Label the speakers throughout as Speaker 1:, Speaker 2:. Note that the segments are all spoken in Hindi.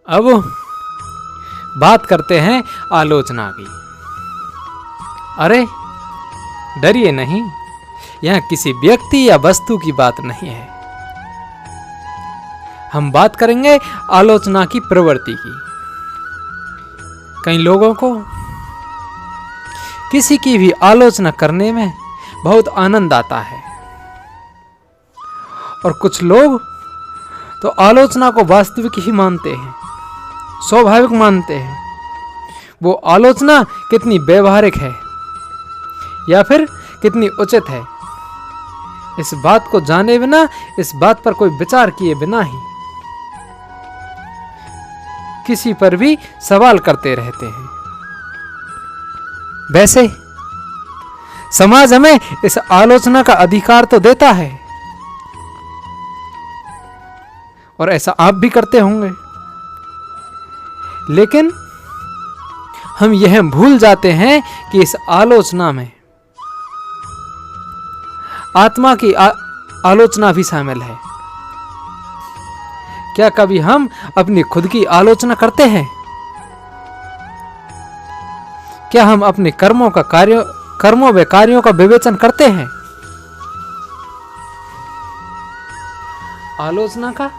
Speaker 1: अब बात करते हैं आलोचना की। अरे डरिए नहीं, यह किसी व्यक्ति या वस्तु की बात नहीं है। हम बात करेंगे आलोचना की प्रवृत्ति की। कई लोगों को किसी की भी आलोचना करने में बहुत आनंद आता है, और कुछ लोग तो आलोचना को वास्तविक ही मानते हैं, स्वाभाविक मानते हैं। वो आलोचना कितनी व्यवहारिक है या फिर कितनी उचित है, इस बात को जाने बिना, इस बात पर कोई विचार किए बिना ही किसी पर भी सवाल करते रहते हैं। वैसे समाज हमें इस आलोचना का अधिकार तो देता है, और ऐसा आप भी करते होंगे, लेकिन हम यह भूल जाते हैं कि इस आलोचना में आत्मा की आलोचना भी शामिल है। क्या कभी हम अपनी खुद की आलोचना करते हैं? क्या हम अपने कर्मों व कार्यों का विवेचन करते हैं? आलोचना का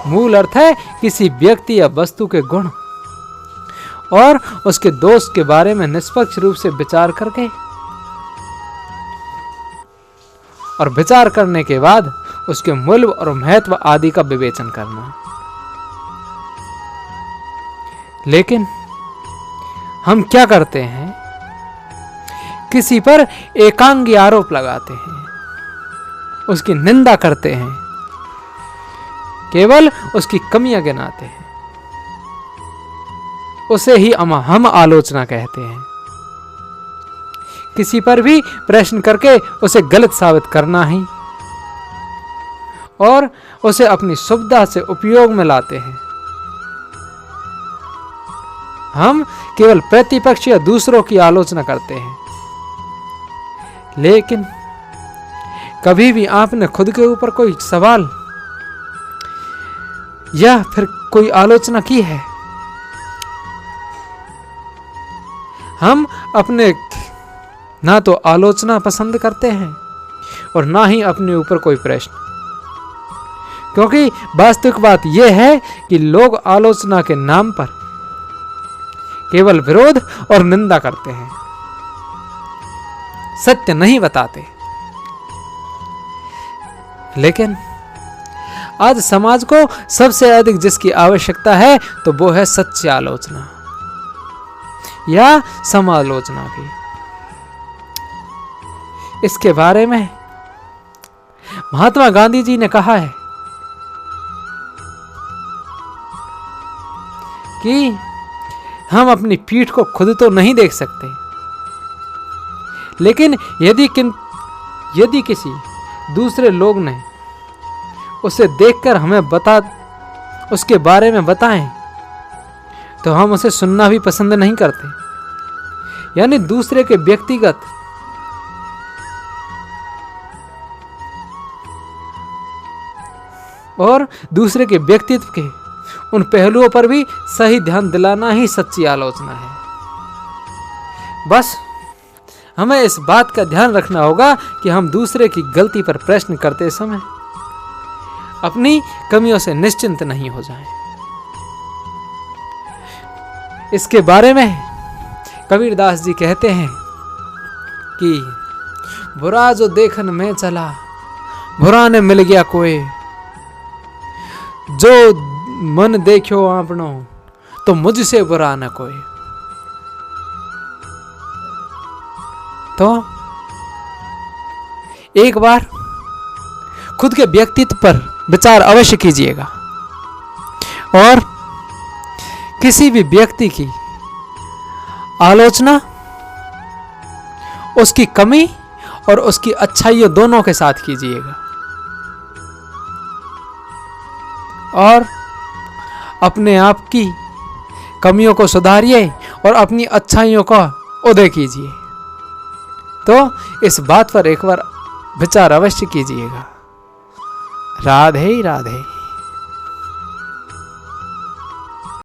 Speaker 1: मूल अर्थ है किसी व्यक्ति या वस्तु के गुण और उसके दोष के बारे में निष्पक्ष रूप से विचार करके, और विचार करने के बाद उसके मूल्य और महत्व आदि का विवेचन करना। लेकिन हम क्या करते हैं? किसी पर एकांगी आरोप लगाते हैं, उसकी निंदा करते हैं, केवल उसकी कमियां गिनाते हैं। उसे ही हम आलोचना कहते हैं। किसी पर भी प्रश्न करके उसे गलत साबित करना ही, और उसे अपनी सुविधा से उपयोग में लाते हैं। हम केवल प्रतिपक्ष या दूसरों की आलोचना करते हैं, लेकिन कभी भी आपने खुद के ऊपर कोई सवाल या फिर कोई आलोचना की है? हम अपने ना तो आलोचना पसंद करते हैं और ना ही अपने ऊपर कोई प्रश्न, क्योंकि वास्तविक बात यह है कि लोग आलोचना के नाम पर केवल विरोध और निंदा करते हैं, सत्य नहीं बताते। लेकिन आज समाज को सबसे अधिक जिसकी आवश्यकता है तो वो है सच्ची आलोचना या समालोचना की। इसके बारे में महात्मा गांधी जी ने कहा है कि हम अपनी पीठ को खुद तो नहीं देख सकते, लेकिन यदि किसी दूसरे लोग ने उसे देखकर हमें उसके बारे में बताएं तो हम उसे सुनना भी पसंद नहीं करते। यानी दूसरे के व्यक्तिगत और दूसरे के व्यक्तित्व के उन पहलुओं पर भी सही ध्यान दिलाना ही सच्ची आलोचना है। बस हमें इस बात का ध्यान रखना होगा कि हम दूसरे की गलती पर प्रश्न करते समय अपनी कमियों से निश्चिंत नहीं हो जाएं। इसके बारे में कबीरदास जी कहते हैं कि बुरा जो देखन में चला, बुरा ने मिल गया कोई, जो मन देखो आपनो तो मुझसे बुरा न कोई। तो एक बार खुद के व्यक्तित्व पर विचार अवश्य कीजिएगा, और किसी भी व्यक्ति की आलोचना उसकी कमी और उसकी अच्छाइयों दोनों के साथ कीजिएगा, और अपने आप की कमियों को सुधारिए और अपनी अच्छाइयों का उदय कीजिए। तो इस बात पर एक बार विचार अवश्य कीजिएगा। राधे राधे।